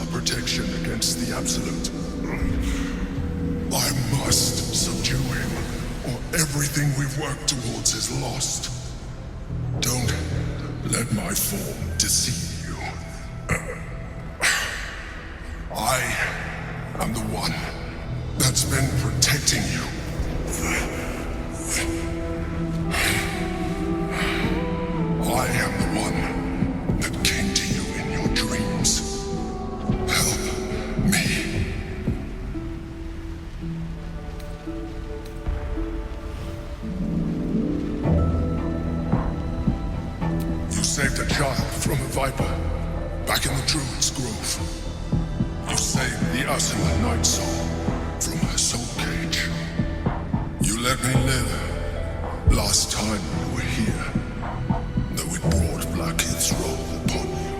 our protection against the absolute. I must subdue him, or everything we've worked towards is lost. Don't let my form deceive you. I am the one that's been protecting you. I am the one that came to you in your dreams. Help me. You saved a child from a viper back in the Druid's Grove. You saved the Ursula Night Soul from her soul cage. You let me live last time you were here, though it brought Blackhead's role upon you.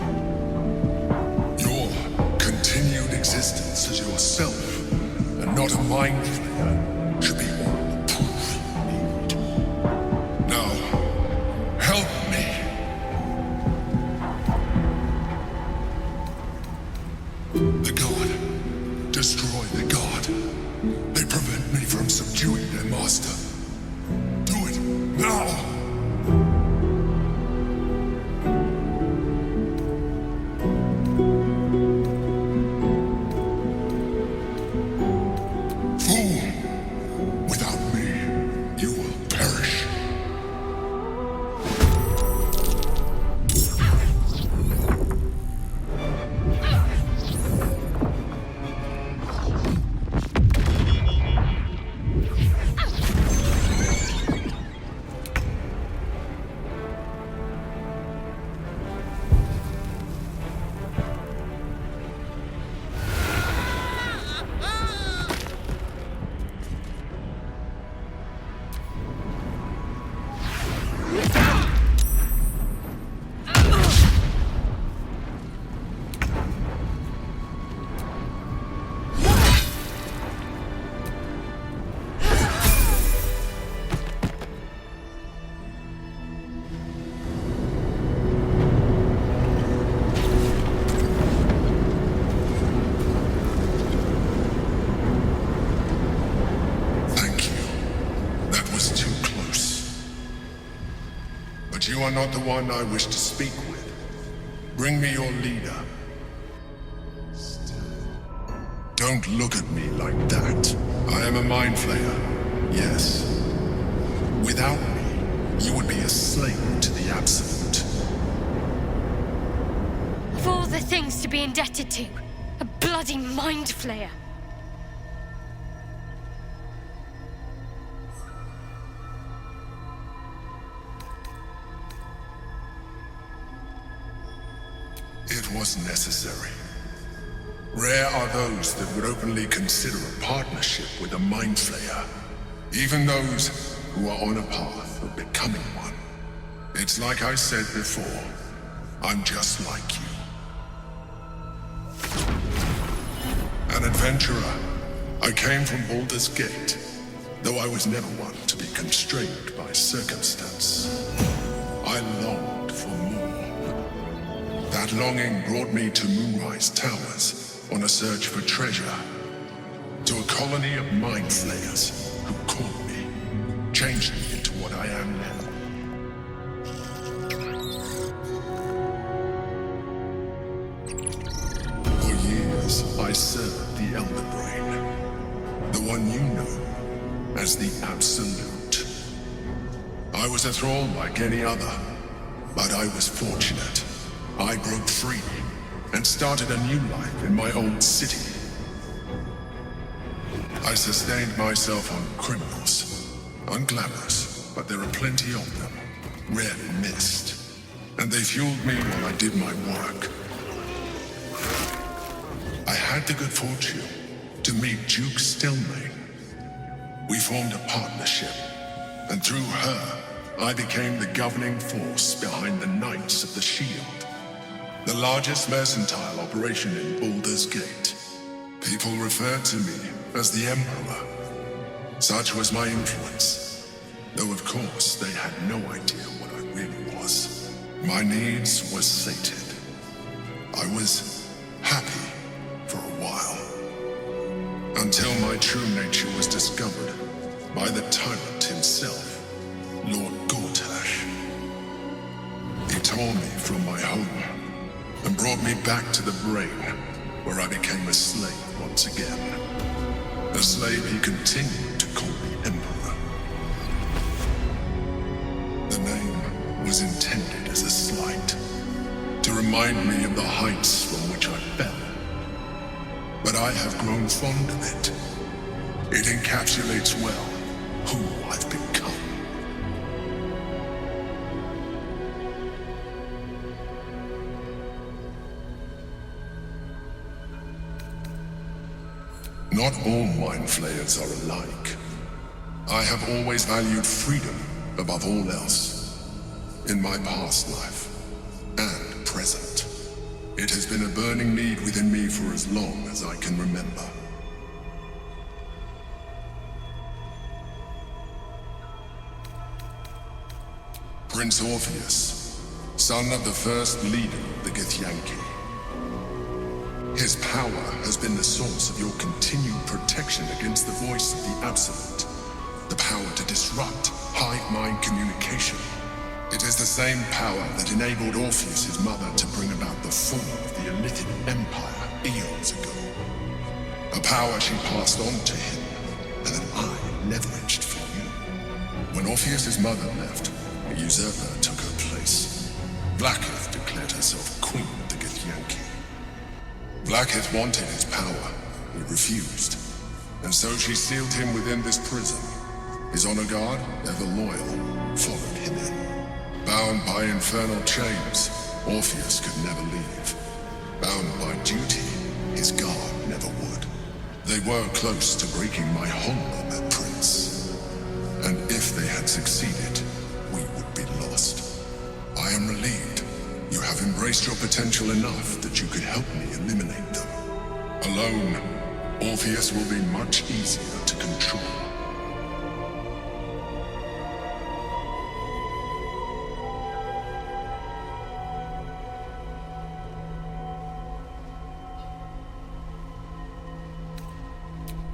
Your continued existence as yourself, and not a mind flayer, should be all the proof you need. Now, help me. The God. Destroy the God. They prevent me from subduing their master. Do it now! Fool! Without me, you will perish. You are not the one I wish to speak with. Bring me your leader. Don't look at me like that. I am a mind flayer, yes. Without me, you would be a slave to the absolute. Of all the things to be indebted to, a bloody mind flayer. It was necessary. Rare are those that would openly consider a partnership with a mind flayer, even those who are on a path of becoming one. It's like I said before, I'm just like you. An adventurer, I came from Baldur's Gate, though I was never one to be constrained by circumstance. I longed for more. That longing brought me to Moonrise Towers on a search for treasure, to a colony of mind flayers who caught me, changed me into what I am now. For years, I served the Elder Brain, the one you know as the Absolute. I was a thrall like any other, but I was fortunate. I broke free and started a new life in my old city. I sustained myself on criminals, unglamorous, but there are plenty of them, rarely missed, and they fueled me while I did my work. I had the good fortune to meet Duke Stelmane. We formed a partnership, and through her, I became the governing force behind the Knights of the Shield, the largest mercantile operation in Baldur's Gate. People referred to me as the Emperor. Such was my influence, though of course they had no idea what I really was. My needs were sated. I was happy until my true nature was discovered by the tyrant himself, Lord Gortash. He tore me from my home and brought me back to the brain, where I became a slave once again. A slave he continued to call me Emperor. The name was intended as a slight, to remind me of the heights from which I fell. But I have grown fond of it. It encapsulates well who I've become. Not all mind flayers are alike. I have always valued freedom above all else. In my past life and present, it has been a burning need within me for as long as I can remember. Prince Orpheus, son of the first leader of the Githyanki. His power has been the source of your continued protection against the voice of the Absolute, the power to disrupt hive mind communication. It is the same power that enabled Orpheus' mother to bring about the fall of the Elitid Empire eons ago. A power she passed on to him, and that I leveraged for you. When Orpheus' mother left, a usurper took her place. Blackith declared herself queen of the Githyanki. Blackith wanted his power, he refused, and so she sealed him within this prison. His honor guard, ever loyal, followed him in. Bound by infernal chains, Orpheus could never leave. Bound by duty, his guard never would. They were close to breaking my hold on that prince. And if they had succeeded, we would be lost. I am relieved. You have embraced your potential enough that you could help me eliminate them. Alone, Orpheus will be much easier to control.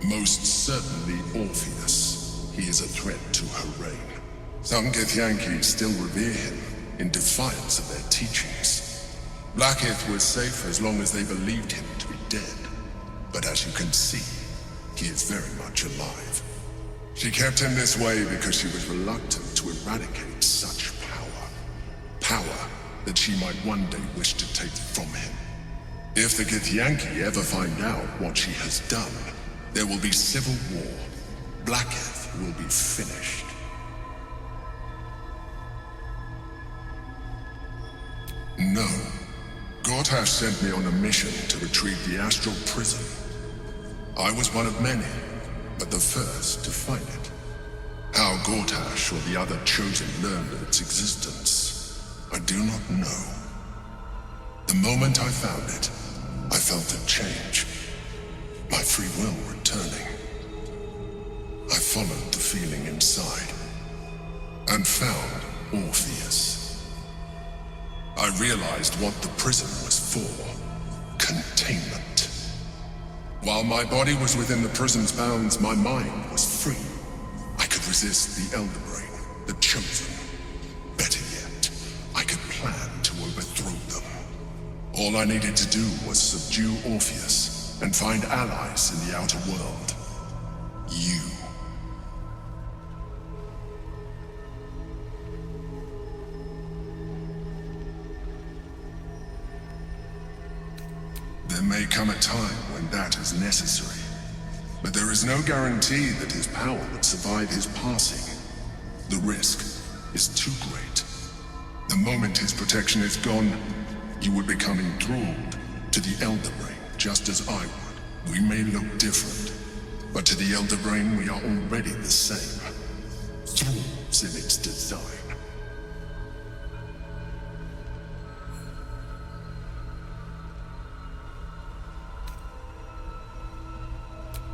Most certainly Orpheus. He is a threat to her reign. Some Githyanki still revere him in defiance of their teachings. Blackith was safe as long as they believed him to be dead. But as you can see, he is very much alive. She kept him this way because she was reluctant to eradicate such power. Power that she might one day wish to take from him. If the Githyanki ever find out what she has done, there will be civil war. Blackith will be finished. No. Gortash sent me on a mission to retrieve the astral prison. I was one of many, but the first to find it. How Gortash or the other chosen learned of its existence, I do not know. The moment I found it, I felt a change. My free will returning. I followed the feeling inside and found Orpheus. I realized what the prison was for. Containment. While my body was within the prison's bounds, my mind was free. I could resist the Elder Brain, the Chosen. Better yet, I could plan to overthrow them. All I needed to do was subdue Orpheus and find allies in the outer world. You. There may come a time when that is necessary, but there is no guarantee that his power would survive his passing. The risk is too great. The moment his protection is gone, you would become enthralled to the Elder Brain, just as I would. We may look different, but to the Elder Brain we are already the same. Thralls in its design.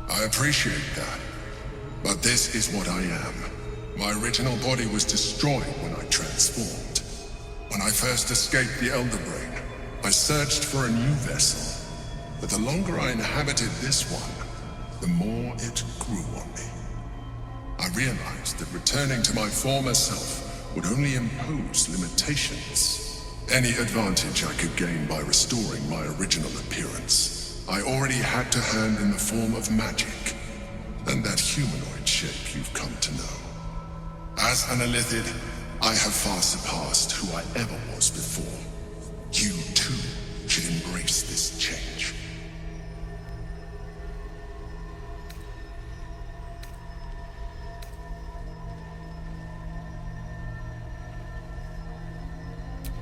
I appreciate that, but this is what I am. My original body was destroyed when I transformed. When I first escaped the Elder Brain, I searched for a new vessel. But the longer I inhabited this one, the more it grew on me. I realized that returning to my former self would only impose limitations. Any advantage I could gain by restoring my original appearance, I already had to hand in the form of magic, and that humanoid shape you've come to know. As an Illithid, I have far surpassed who I ever was before. You too should embrace this change.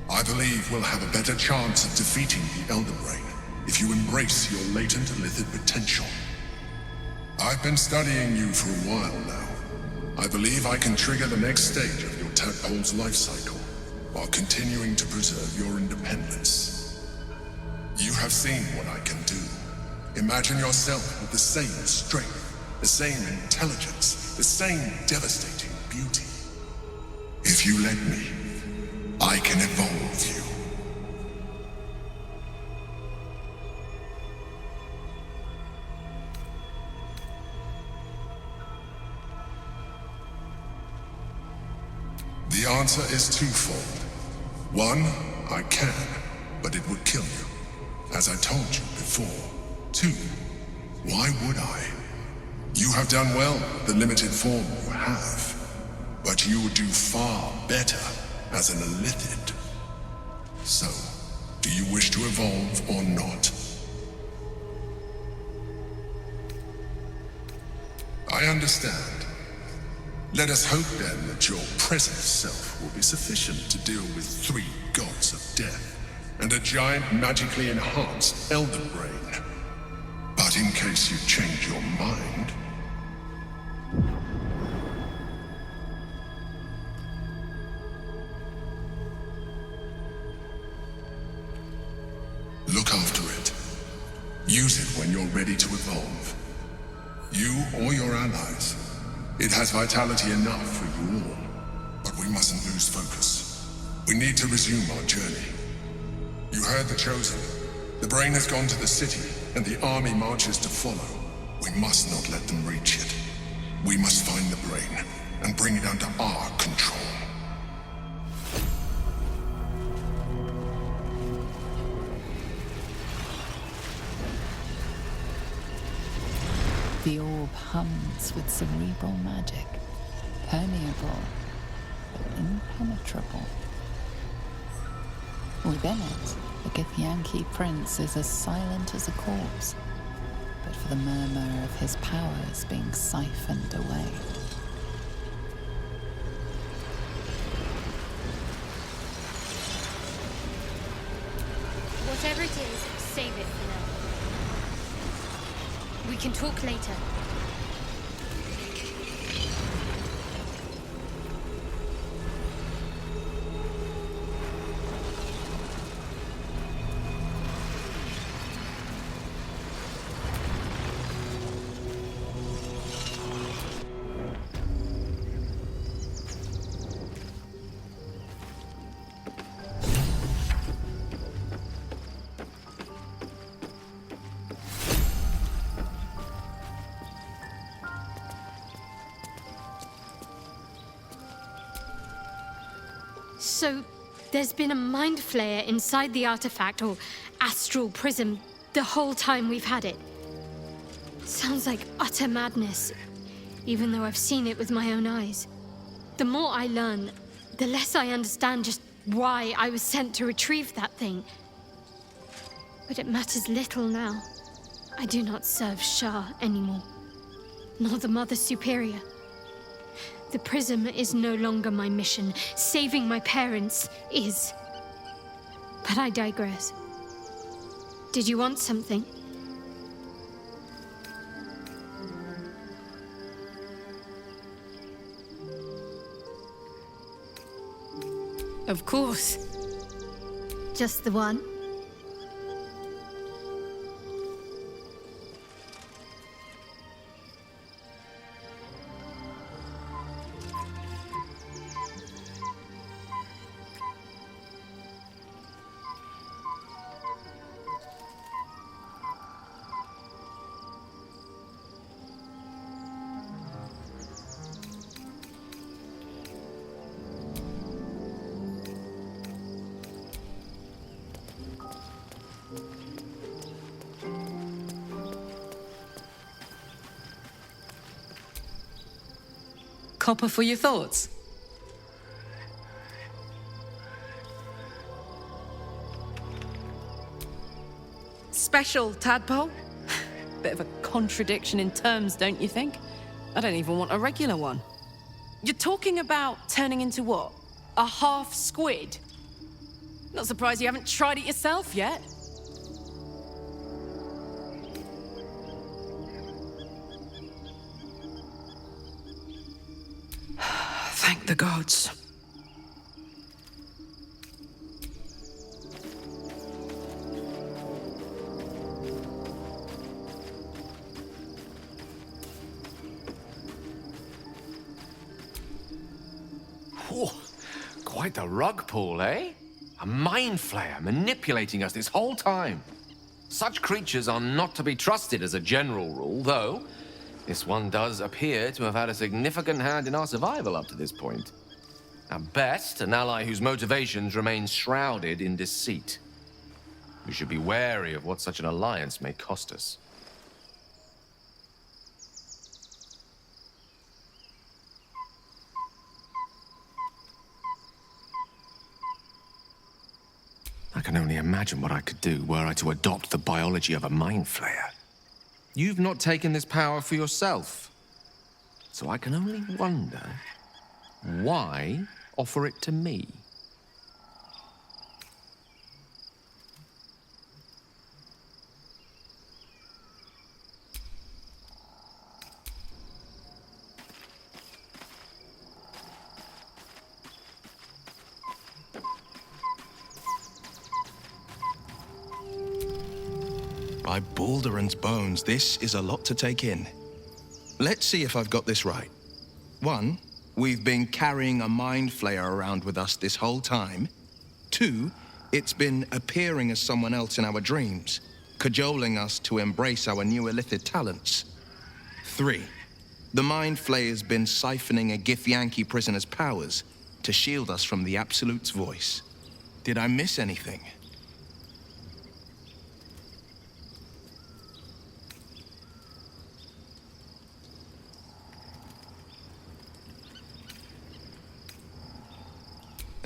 I believe we'll have a better chance of defeating the Elder Brain if you embrace your latent Illithid potential. I've been studying you for a while now. I believe I can trigger the next stage of your tadpole's life cycle while continuing to preserve your independence. You have seen what I can do. Imagine yourself with the same strength, the same intelligence, the same devastating beauty. If you let me, I can evolve you. The answer is twofold. One, I can, but it would kill you, as I told you before. Two, why would I? You have done well with the limited form you have, but you would do far better as an Illithid. So, do you wish to evolve or not? I understand. Let us hope then that your present self will be sufficient to deal with 3 gods of death and a giant magically enhanced Elder Brain. But in case you change your mind... look after it. Use it when you're ready to evolve. You or your allies. It has vitality enough for you all, but we mustn't lose focus. We need to resume our journey. You heard the Chosen. The Brain has gone to the city, and the army marches to follow. We must not let them reach it. We must find the Brain, and bring it under our control. The orb hums with cerebral magic, permeable, but impenetrable. Within it, the Githyanki prince is as silent as a corpse, but for the murmur of his powers being siphoned away. Whatever it is, save it for now. We can talk later. So, there's been a mind flayer inside the artifact, or astral prism, the whole time we've had it. Sounds like utter madness, even though I've seen it with my own eyes. The more I learn, the less I understand just why I was sent to retrieve that thing. But it matters little now. I do not serve Shah anymore, nor the Mother Superior. The prism is no longer my mission. Saving my parents is. But I digress. Did you want something? Of course. Just the one? copper for your thoughts? Special, tadpole? Bit of a contradiction in terms, don't you think? I don't even want a regular one. You're talking about turning into what? A half squid? Not surprised you haven't tried it yourself yet. Thank the gods. Whew. Quite the rug pull, eh? A mind flayer manipulating us this whole time. Such creatures are not to be trusted as a general rule, though this one does appear to have had a significant hand in our survival up to this point. At best, an ally whose motivations remain shrouded in deceit. We should be wary of what such an alliance may cost us. I can only imagine what I could do were I to adopt the biology of a mind flayer. You've not taken this power for yourself. So I can only wonder, why offer it to me? By Baldur'S bones, this is a lot to take in. Let's see if I've got this right. 1, we've been carrying a mind flayer around with us this whole time. 2, it's been appearing as someone else in our dreams, cajoling us to embrace our new illithid talents. 3, the mind flayer's been siphoning a Githyanki prisoner's powers to shield us from the Absolute's voice. Did I miss anything?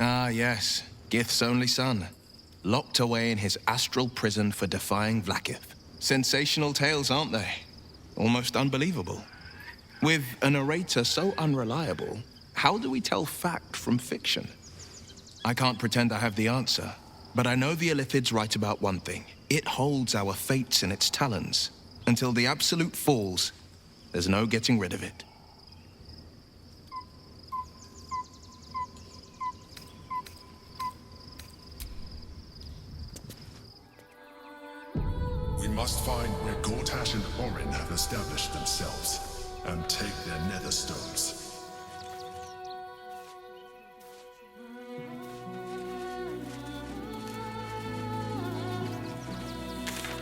Ah, yes. Gith's only son. Locked away in his astral prison for defying Vlaakith. Sensational tales, aren't they? Almost unbelievable. With a narrator so unreliable, how do we tell fact from fiction? I can't pretend I have the answer, but I know the illithid's right about one thing. It holds our fates in its talons. Until the Absolute falls, there's no getting rid of it. We must find where Gortash and Orin have established themselves, and take their nether stones.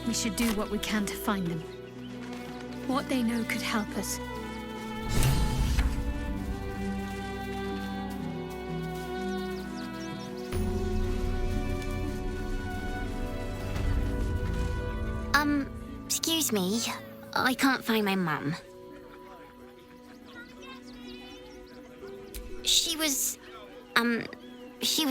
We should do what we can to find them. What they know could help us. Excuse me. I can't find my mum. She was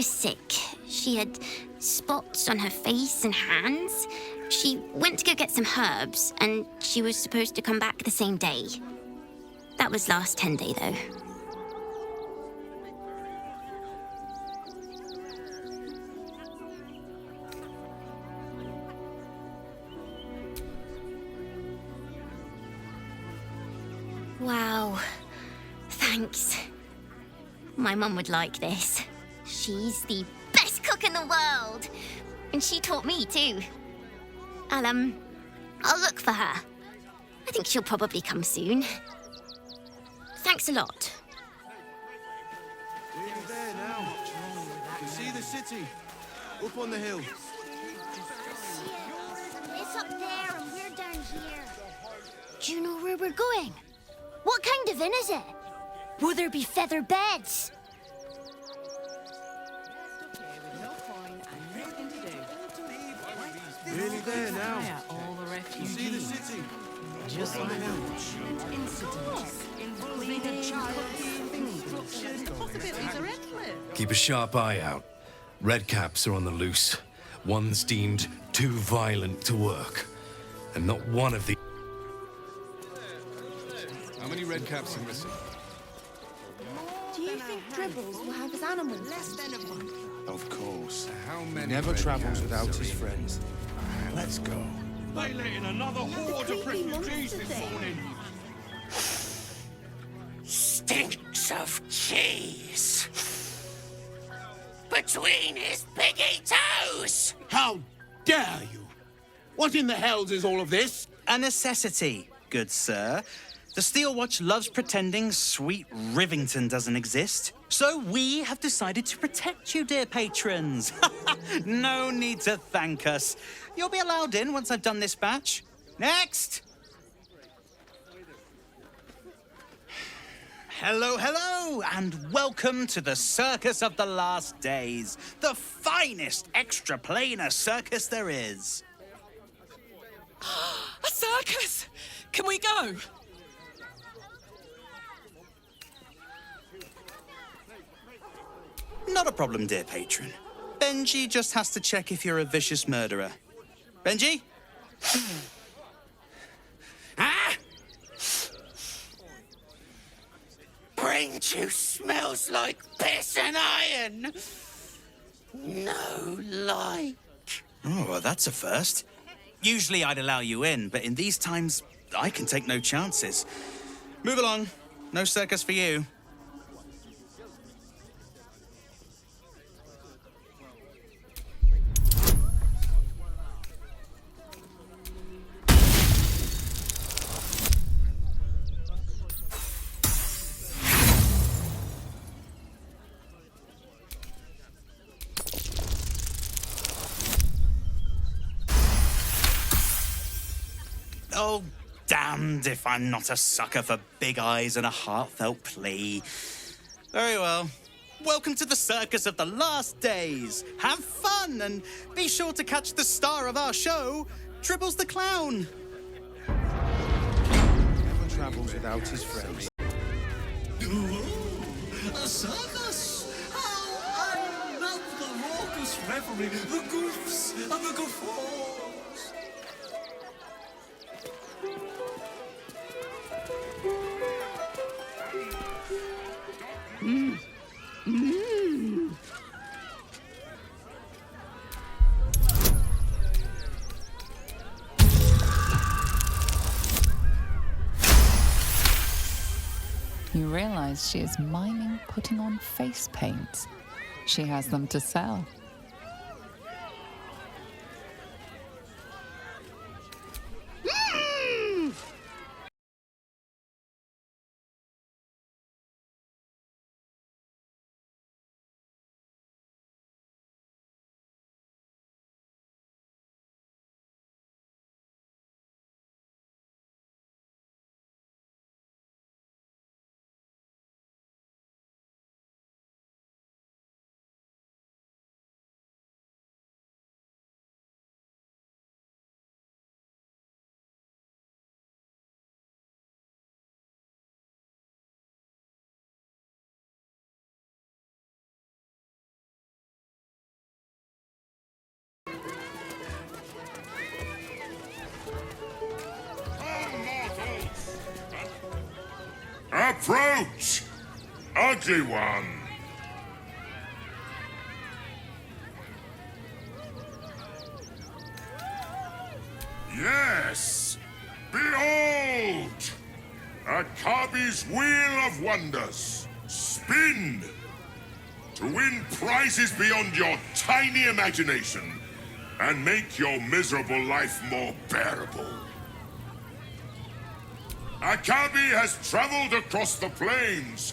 sick. She had spots on her face and hands. She went to go get some herbs, and she was supposed to come back the same day. That was last 10-day, though. Wow. Thanks. My mum would like this. She's the best cook in the world. And she taught me, too. I'll look for her. I think she'll probably come soon. Thanks a lot. Nearly there now. You see the city? Up on the hill. It's up there and we're down here. Do you know where we're going? What kind of inn is it? Will there be feather beds? Nearly there now. All the You see the refugees. city? Just like that. Incidents involving a child Keep a sharp eye out. Redcaps are on the loose. One's deemed too violent to work. And not one of the... How many redcaps are missing? Do you think Dribbles will have his animals? Of course. How He many never red travels caps without are his in friends. Let's go. They let in another horde of refugees this morning. Stinks of cheese between his piggy toes. How dare you? What in the hells is all of this? A necessity, good sir. The Steel Watch loves pretending sweet Rivington doesn't exist. So we have decided to protect you, dear patrons. No need to thank us. You'll be allowed in once I've done this batch. Next! Hello, hello, and welcome to the Circus of the Last Days, the finest extra-planar circus there is. A circus! Can we go? Not a problem, dear patron. Benji just has to check if you're a vicious murderer. Benji? Ah! Brain juice smells like piss and iron. No like. Oh, well, that's a first. Usually I'd allow you in, but in these times, I can take no chances. Move along. No circus for you. Oh, damned if I'm not a sucker for big eyes and a heartfelt plea. Very well. Welcome to the Circus of the Last Days. Have fun and be sure to catch the star of our show, Dribbles the Clown. Never travels without his friends. A circus? How I love the raucous revelry, the goofs and the guffaws. You realize she is miming putting on face paint. She has them to sell. Approach, ugly one. Yes, behold, Akabi's Wheel of Wonders. Spin to win prizes beyond your tiny imagination and make your miserable life more bearable. Akabi has traveled across the plains,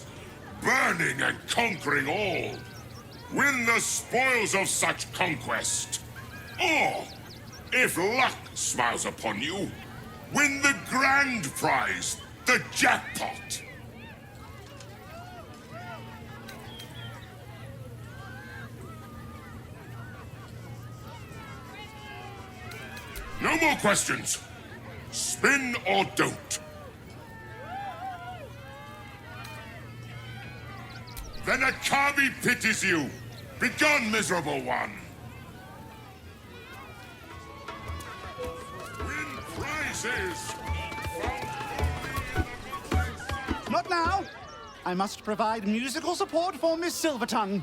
burning and conquering all. Win the spoils of such conquest. Or, if luck smiles upon you, win the grand prize, the jackpot. No more questions. Spin or don't. and a carby pities you. Begone, miserable one. Win prizes. Not now. I must provide musical support for Miss Silvertongue.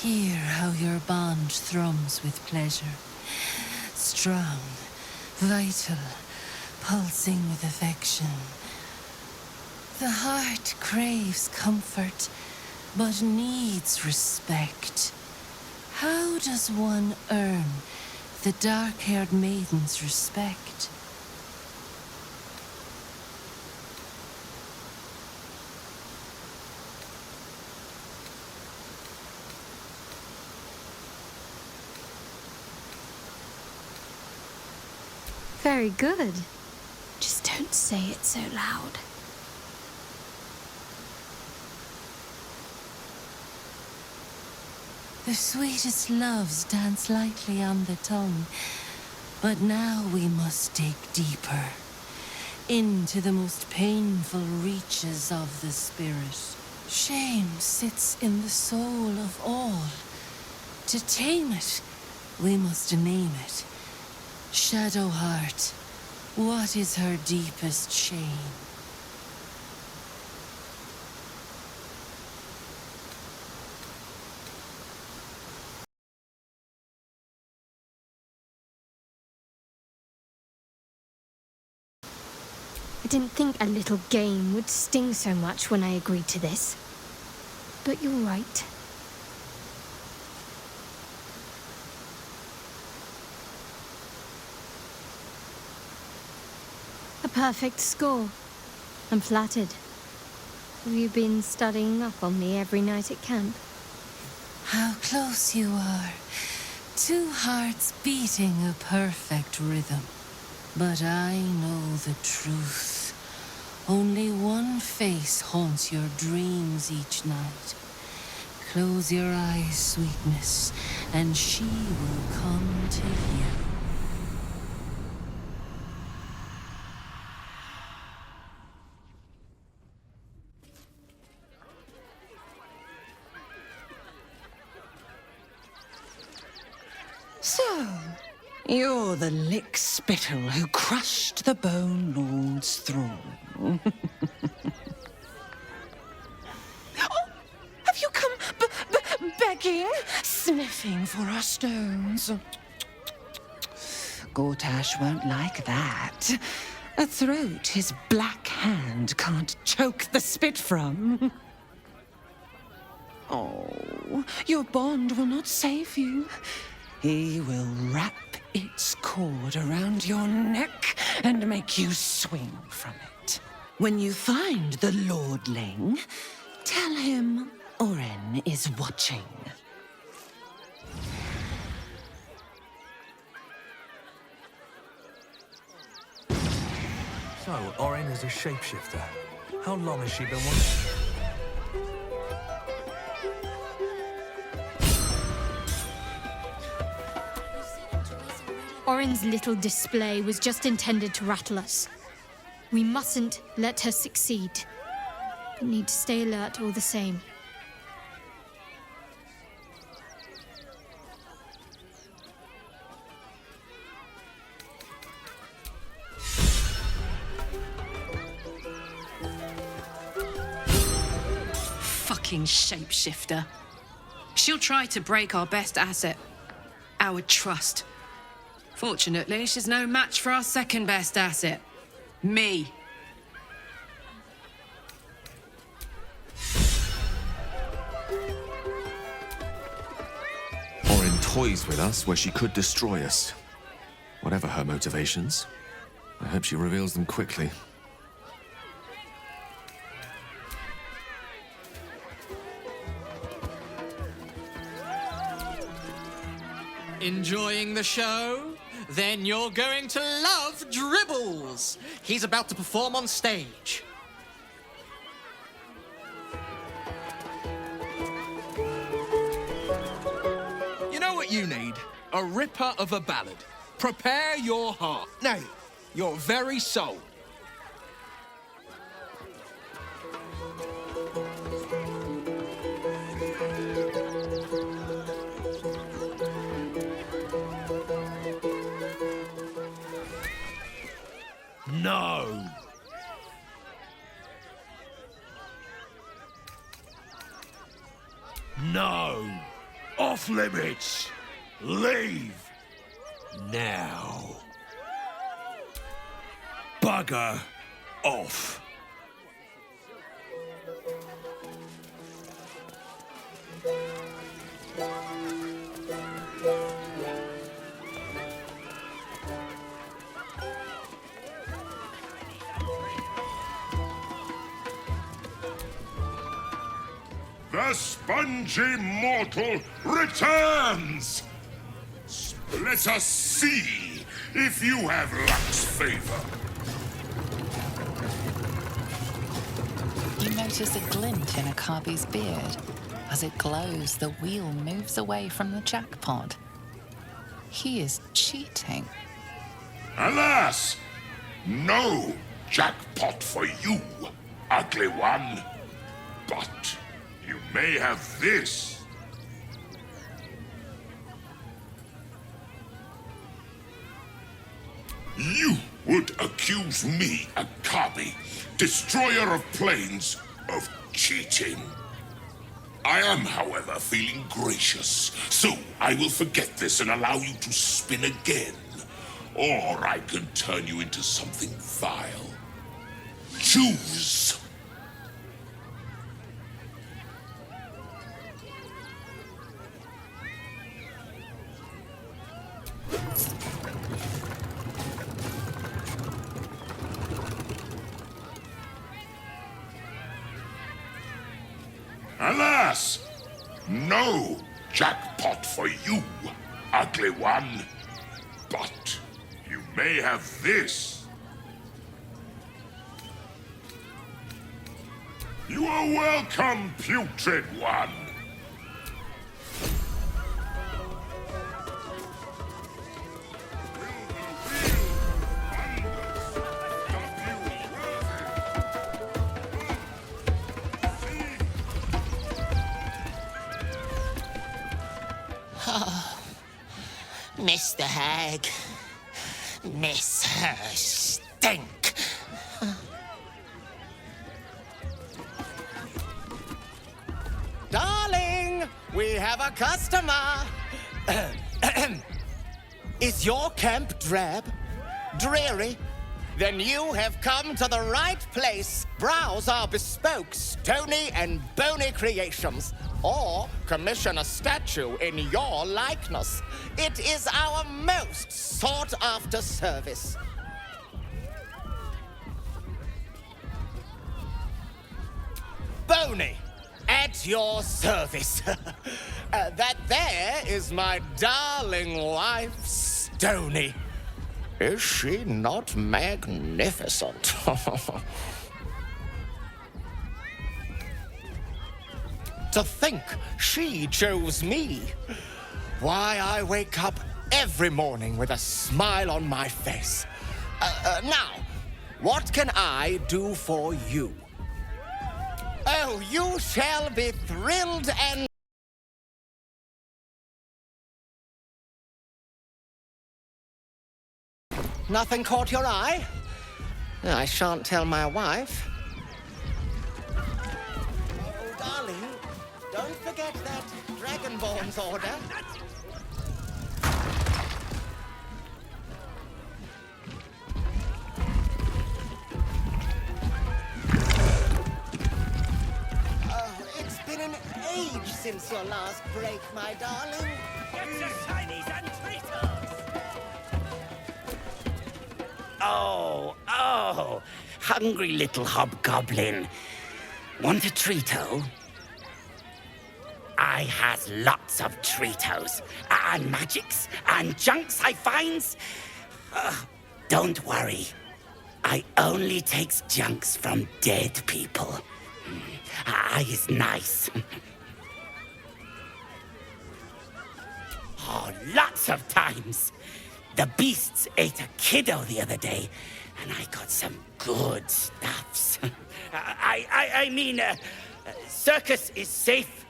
Hear how your bond thrums with pleasure. Strong, vital, pulsing with affection. The heart craves comfort, but needs respect. How does one earn the dark-haired maiden's respect? Very good. Just don't say it so loud. The sweetest loves dance lightly on the tongue, but now we must dig deeper, into the most painful reaches of the spirit. Shame sits in the soul of all. To tame it, we must name it. Shadow heart, what is her deepest shame? I didn't think a little game would sting so much when I agreed to this. But you're right. A perfect score. I'm flattered. Have you been studying up on me every night at camp? How close you are. Two hearts beating a perfect rhythm. But I know the truth. Only one face haunts your dreams each night. Close your eyes, sweetness, and she will come to you. So, you're the lick-spittle who crushed the Bone Lord's throne. Oh, have you come begging, sniffing for our stones? Gortash won't like that. A throat his black hand can't choke the spit from. Oh, your bond will not save you. He will wrap its cord around your neck and make you swing from it. When you find the lordling, tell him Oren is watching. So, Oren is a shapeshifter. How long has she been watching? Oren's little display was just intended to rattle us. We mustn't let her succeed, but need to stay alert all the same. Fucking shapeshifter. She'll try to break our best asset, our trust. Fortunately, she's no match for our second best asset, me. Oren toys with us where she could destroy us. Whatever her motivations, I hope she reveals them quickly. Enjoying the show? Then you're going to love Dribbles. He's about to perform on stage. You know what you need? A ripper of a ballad. Prepare your heart. No, your very soul. No. No. Off limits! Leave! Now! Bugger off! The spongy mortal returns! Let us see if you have luck's favor. You notice a glint in Akabi's beard. As it glows, the wheel moves away from the jackpot. He is cheating. Alas! No jackpot for you, ugly one. But you may have this. You would accuse me, Akabi, destroyer of planes, of cheating. I am, however, feeling gracious, so I will forget this and allow you to spin again. Or I can turn you into something vile. Choose. Alas! No jackpot for you, ugly one. But you may have this. You are welcome, putrid one. Mr. Hag. Miss her stink. Darling, we have a customer. Is your camp drab? Dreary? Then you have come to the right place. Browse our bespoke, stony and bony creations. Or commission a statue in your likeness. It is our most sought-after service. Bony, at your service. That there is my darling wife, Stony. Is she not magnificent? To think she chose me. Why, I wake up every morning with a smile on my face. Now, what can I do for you? Oh, you shall be thrilled and... Nothing caught your eye? I shan't tell my wife. Oh, darling, don't forget that Dragonborn's order. It's been an age since your last break, my darling. Get your shinies and treatos! Oh, hungry little hobgoblin. Want a treato? I has lots of treatos, and magics, and junks I finds. Don't worry. I only takes junks from dead people. I is nice. Oh, lots of times. The beasts ate a kiddo the other day, and I got some good stuffs. I mean, circus is safe.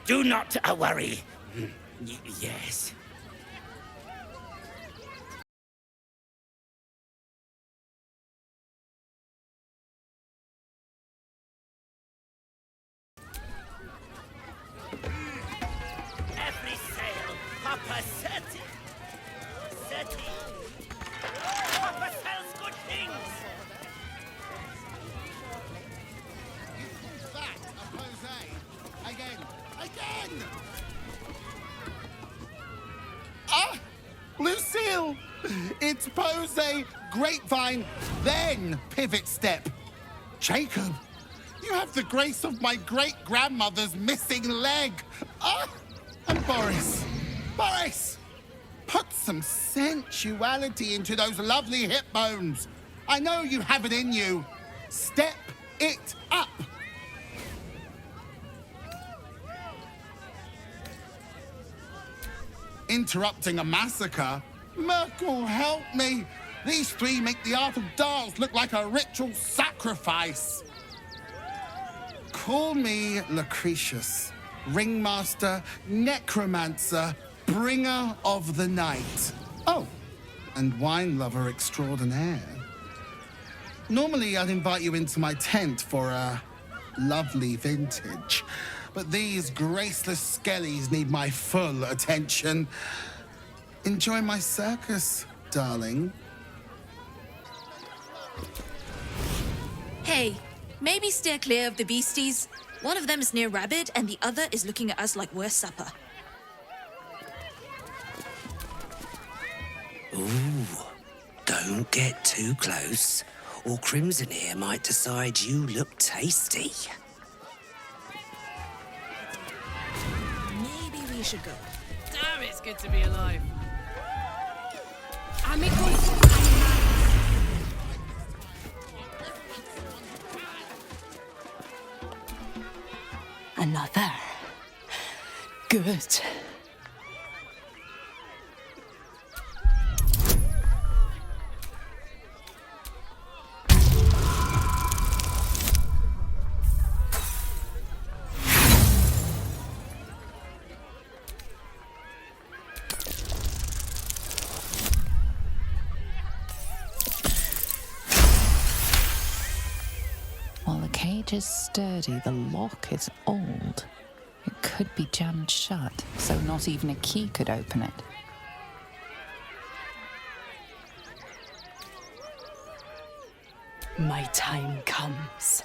Do not worry. Yes. Papa sells good things. That a Jose. Again! Ah! Lucille! It's pose, grapevine, then pivot step. Jacob, you have the grace of my great-grandmother's missing leg. Ah! And Boris, put some sensuality into those lovely hip bones. I know you have it in you. Step it up. Interrupting a massacre? Merkel, help me. These three make the art of dance look like a ritual sacrifice. Call me Lucretius, ringmaster, necromancer, bringer of the night. Oh, and wine lover extraordinaire. Normally, I'd invite you into my tent for a lovely vintage, but these graceless skellies need my full attention. Enjoy my circus, darling. Hey, maybe steer clear of the beasties. One of them is near Rabbit, and the other is looking at us like we're supper. Ooh, don't get too close, or Crimson here might decide you look tasty. Maybe we should go. Damn, it's good to be alive. Amigos, Another. Good. While the cage is sturdy, the lock is old. It could be jammed shut, so not even a key could open it. My time comes.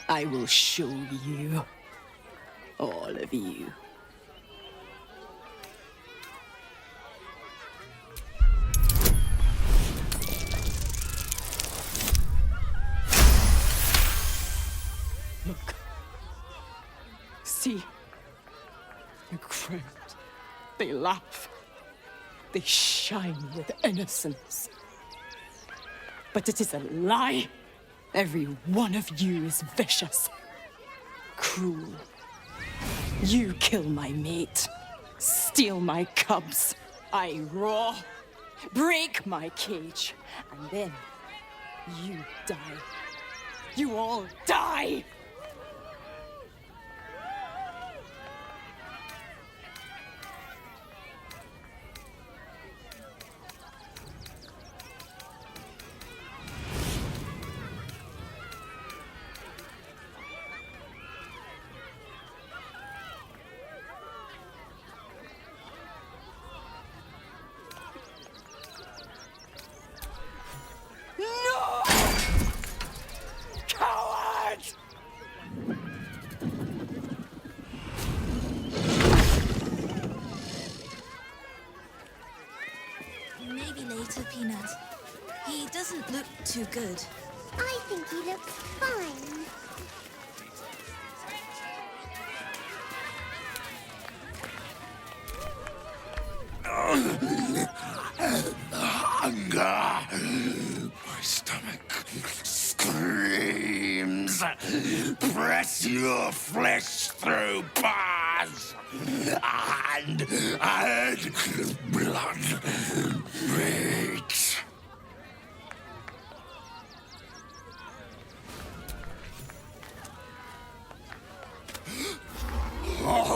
I will show you. All of you. Look. See? The crowd. They laugh. They shine with innocence. But it is a lie. Every one of you is vicious. Cruel. You kill my mate. Steal my cubs. I roar. Break my cage. And then you die. You all die! No! Coward! maybe later, Peanut. He doesn't look too good. I think he looks fine. Hunger. My stomach screams. Press your flesh through bars. And blood beats. No,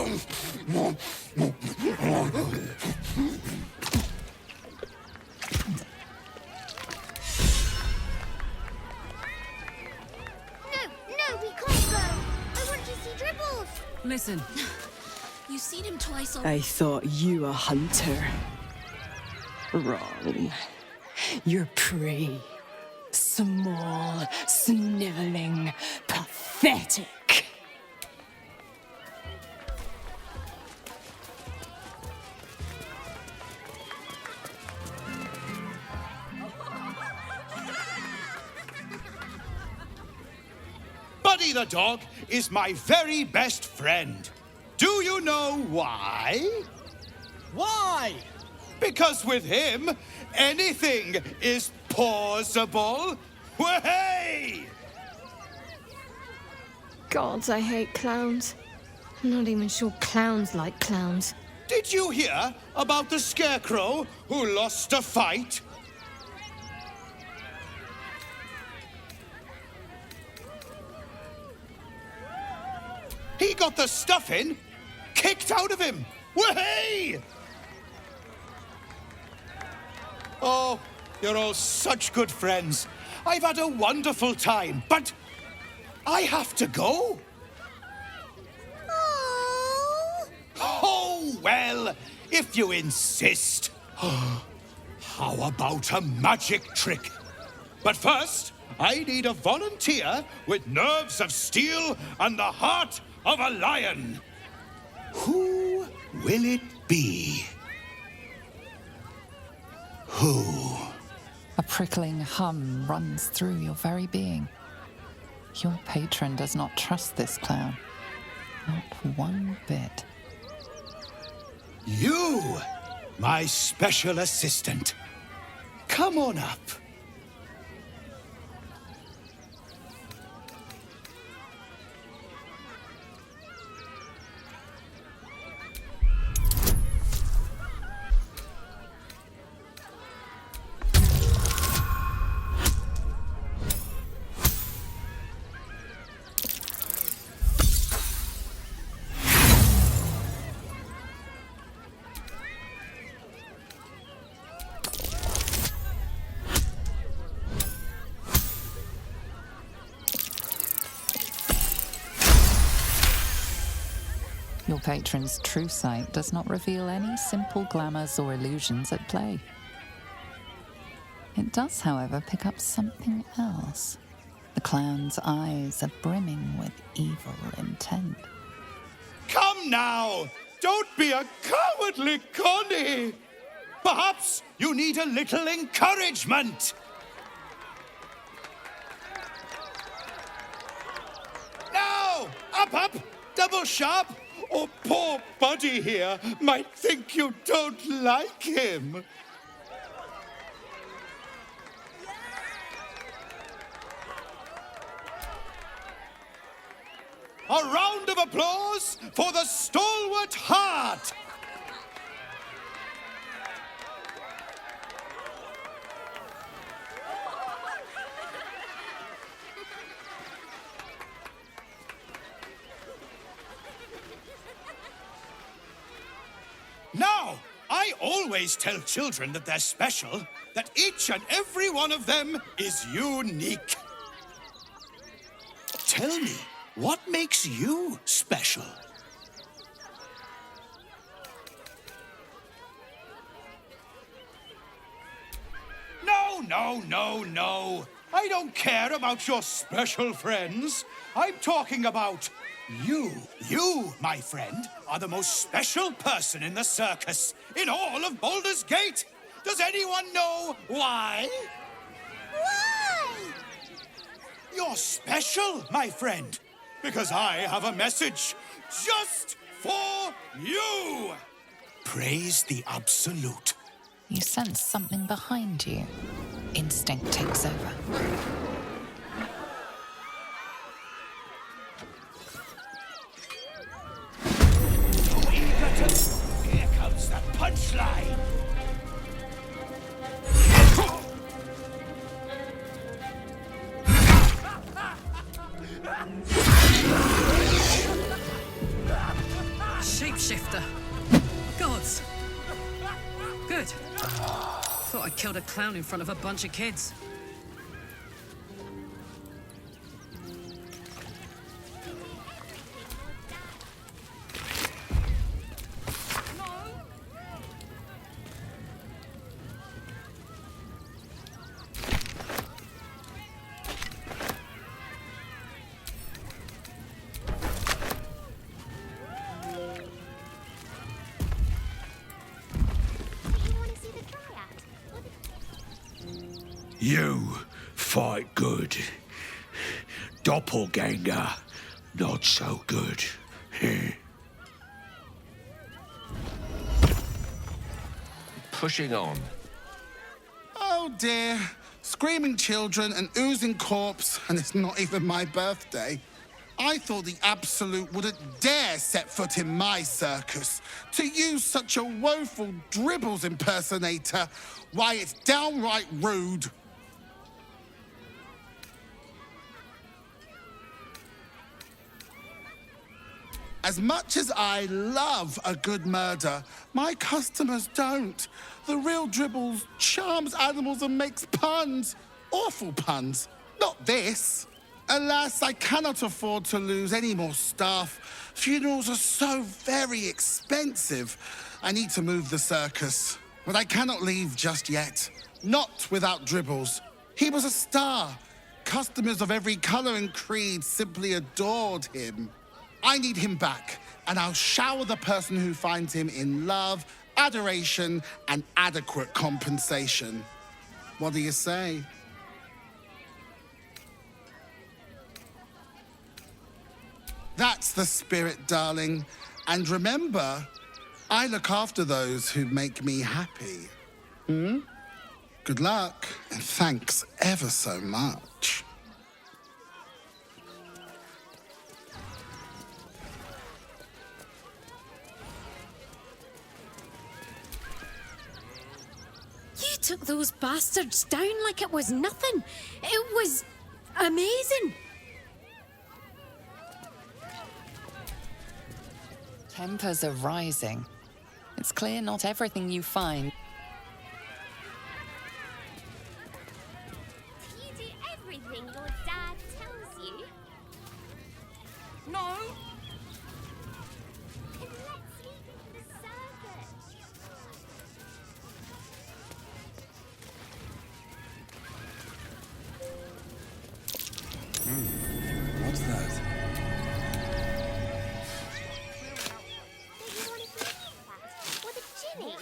we can't go. I want to see Dribbles. Listen. You seen him twice already. I thought you a hunter. Wrong. You're prey. Small, sniveling, pathetic. Buddy the dog is my very best friend. Do you know why? Why? Because with him, anything is possible. Way! God, I hate clowns. I'm not even sure clowns like clowns. Did you hear about the scarecrow who lost a fight? He got the stuffing kicked out of him. Way! Oh, you're all such good friends. I've had a wonderful time, but I have to go. Oh, well, if you insist. How about a magic trick? But first, I need a volunteer with nerves of steel and the heart of a lion. Who will it be? Who? A prickling hum runs through your very being. Your patron does not trust this clown. Not one bit. You, my special assistant. Come on up. Your patron's true sight does not reveal any simple glamours or illusions at play. It does, however, pick up something else. The clown's eyes are brimming with evil intent. Come now! Don't be a cowardly Connie! Perhaps you need a little encouragement. Now! Up! Double sharp! Or poor Buddy here might think you don't like him. A round of applause for the stalwart heart! Now, I always tell children that they're special, that each and every one of them is unique. Tell me, what makes you special? No. I don't care about your special friends. I'm talking about you. You, my friend, are the most special person in the circus, in all of Baldur's Gate. Does anyone know why? Why? You're special, my friend, because I have a message just for you. Praise the Absolute. You sense something behind you. Instinct takes over. Here comes the punchline. Shapeshifter. Gods. Good. Thought I killed a clown in front of a bunch of kids. You fight good. Doppelganger, not so good. Pushing on. Oh dear. Screaming children, an oozing corpse, and it's not even my birthday. I thought the Absolute wouldn't dare set foot in my circus. To use such a woeful Dribbles impersonator, why, it's downright rude. As much as I love a good murder, my customers don't. The real Dribbles charms animals and makes puns. Awful puns. Not this. Alas, I cannot afford to lose any more staff. Funerals are so very expensive. I need to move the circus. But I cannot leave just yet. Not without Dribbles. He was a star. Customers of every colour and creed simply adored him. I need him back, and I'll shower the person who finds him in love, adoration, and adequate compensation. What do you say? That's the spirit, darling. And remember, I look after those who make me happy. Good luck, and thanks ever so much. You took those bastards down like it was nothing. It was amazing. Tempers are rising. It's clear not everything you find. Do you do everything your dad tells you? No. Then let's sleep in the circus. What's that? What a Jimmy!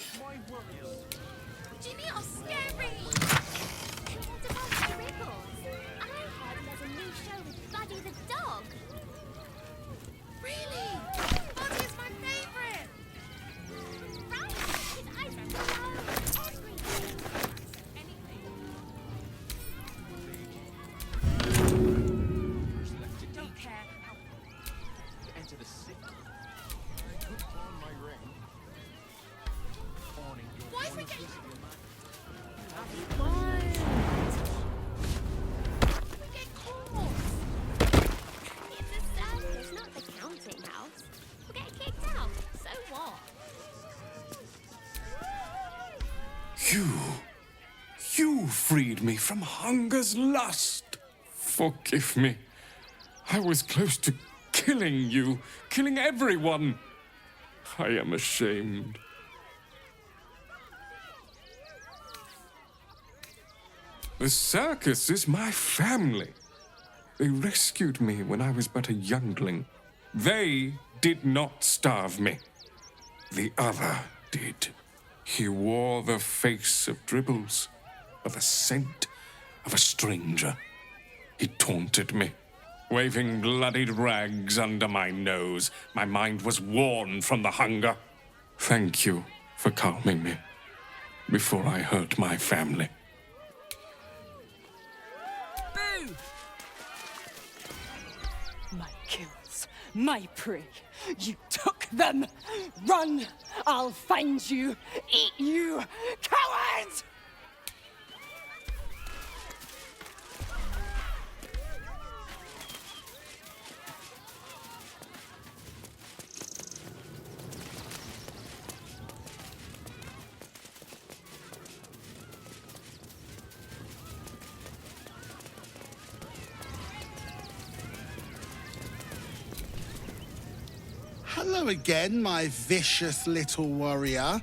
Jimmy are scary! And what about Dribbles? I heard there's a new show with Buddy the dog. Really? Buddy is my favourite! Right! His eyes know everything! Don't care. Enter the city. Why is it getting... We get caught! It's a circus, not the counting house. We'll get kicked out. So what? You freed me from hunger's lust. Forgive me. I was close to killing you, killing everyone. I am ashamed. The circus is my family. They rescued me when I was but a youngling. They did not starve me. The other did. He wore the face of Dribbles, or the scent of a stranger. He taunted me, waving bloodied rags under my nose. My mind was worn from the hunger. Thank you for calming me before I hurt my family. Boo! My kills, my prey. You took them. Run! I'll find you. Eat you, cowards! Hello again, my vicious little warrior.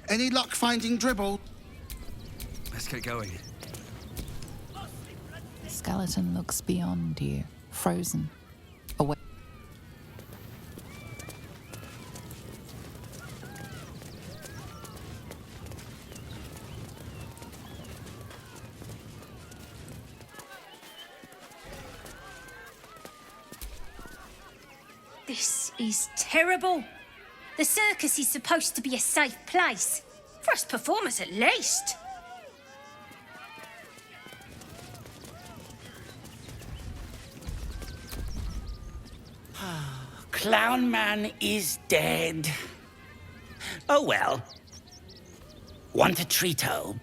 Any luck finding Dribble? Let's get going. The skeleton looks beyond you, frozen, away. is terrible. The circus is supposed to be a safe place. For us performers, at least. Clown Man is dead. Oh well. Want a treato?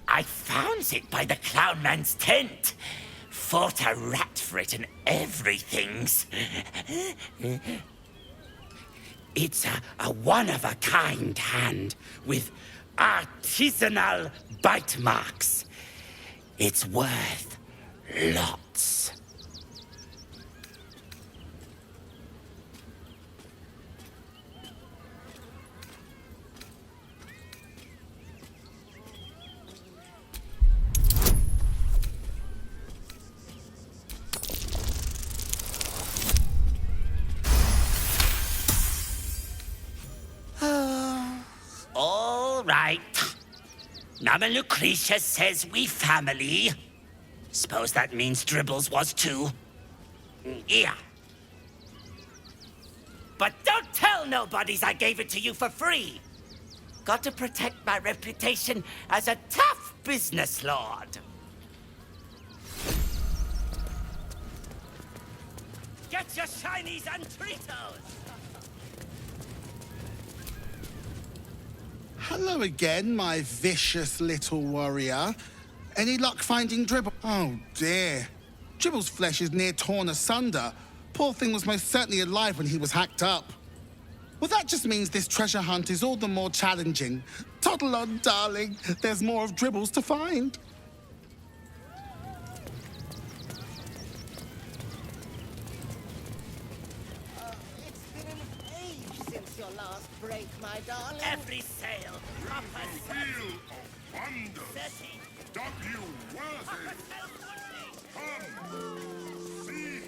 I found it by the Clown Man's tent. Fought a rat for it and everything's. It's a one-of-a-kind hand with artisanal bite marks. It's worth lots. All right. Mama Lucretia says we family. Suppose that means Dribbles was too. Yeah. But don't tell nobodies I gave it to you for free. Got to protect my reputation as a tough business lord. Get your shinies and Tritos! Hello again, my vicious little warrior. Any luck finding Dribble? Oh dear. Dribble's flesh is near torn asunder. Poor thing was most certainly alive when he was hacked up. Well, that just means this treasure hunt is all the more challenging. Toddle on, darling. There's more of Dribbles to find. Since your last break, my darling. Every sail, proper Feel of wonder. W worthy. Come, see.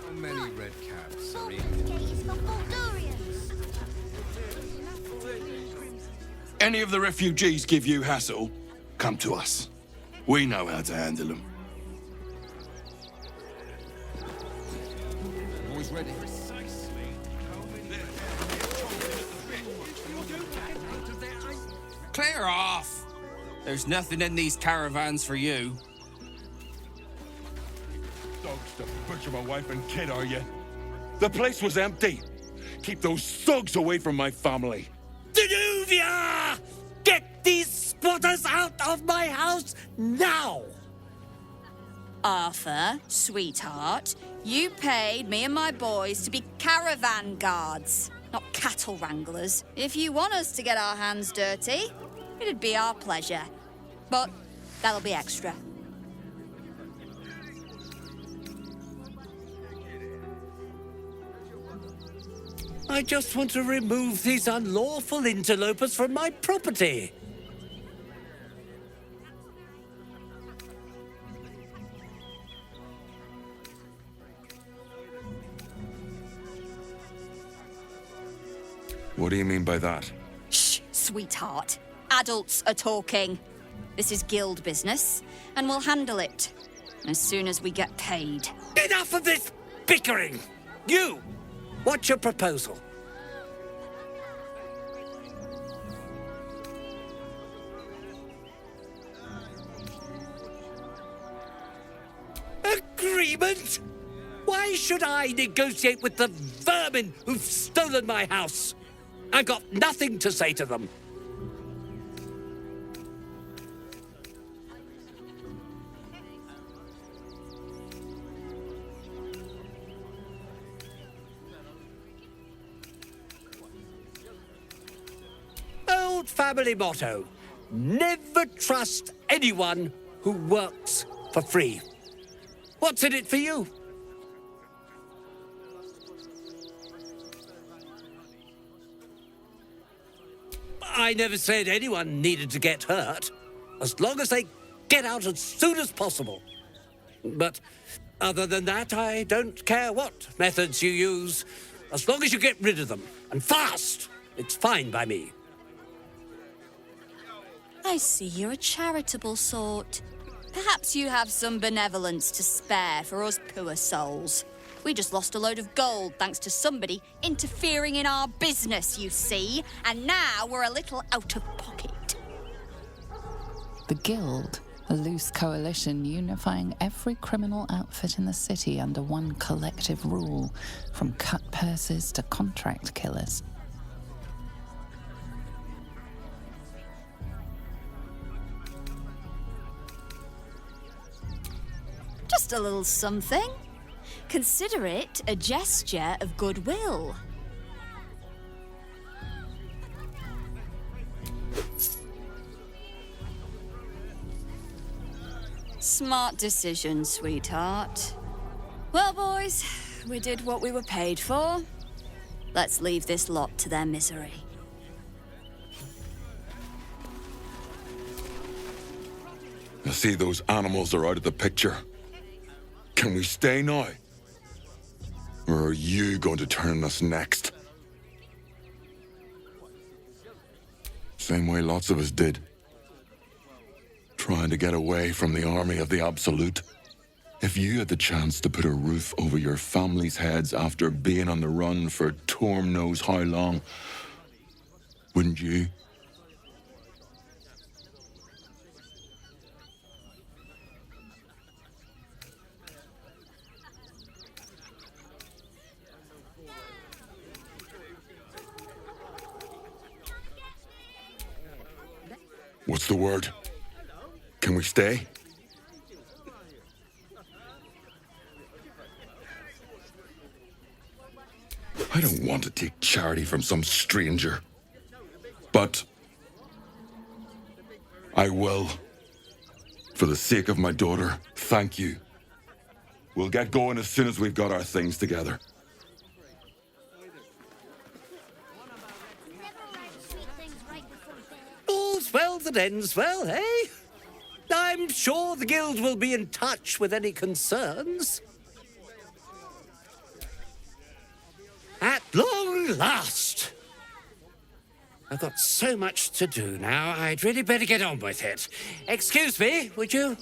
How many red caps are in? Any of the refugees give you hassle? Come to us. We know how to handle them. Boys ready? Clear off! There's nothing in these caravans for you. Dogs to butcher my wife and kid, are you? The place was empty. Keep those thugs away from my family. Danuvia! Get these spotters out of my house now! Arthur, sweetheart, you paid me and my boys to be caravan guards, not cattle wranglers. If you want us to get our hands dirty, it'd be our pleasure. But that'll be extra. I just want to remove these unlawful interlopers from my property. What do you mean by that? Shh, sweetheart. Adults are talking. This is guild business, and we'll handle it as soon as we get paid. Enough of this bickering! You! What's your proposal? Agreement? Why should I negotiate with the vermin who've stolen my house? I've got nothing to say to them. Old family motto, never trust anyone who works for free. What's in it for you? I never said anyone needed to get hurt, as long as they get out as soon as possible. But Other than that, I don't care what methods you use. As long as you get rid of them, and fast, it's fine by me. I see you're a charitable sort. Perhaps you have some benevolence to spare for us poor souls. We just lost a load of gold thanks to somebody interfering in our business, you see, and now we're a little out of pocket. The Guild, a loose coalition unifying every criminal outfit in the city under one collective rule, from cut purses to contract killers. Just a little something. Consider it a gesture of goodwill. Smart decision, sweetheart. Well, boys, we did what we were paid for. Let's leave this lot to their misery. I see those animals are out of the picture. Can we stay now? Or are you going to turn us next? Same way lots of us did. Trying to get away from the army of the Absolute. If you had the chance to put a roof over your family's heads after being on the run for Torm knows how long, wouldn't you? What's the word? Can we stay? I don't want to take charity from some stranger. But I will. For the sake of my daughter, thank you. We'll get going as soon as we've got our things together. All's well that ends well, eh? I'm sure the Guild will be in touch with any concerns. At long last! I've got so much to do now, I'd really better get on with it. Excuse me, would you?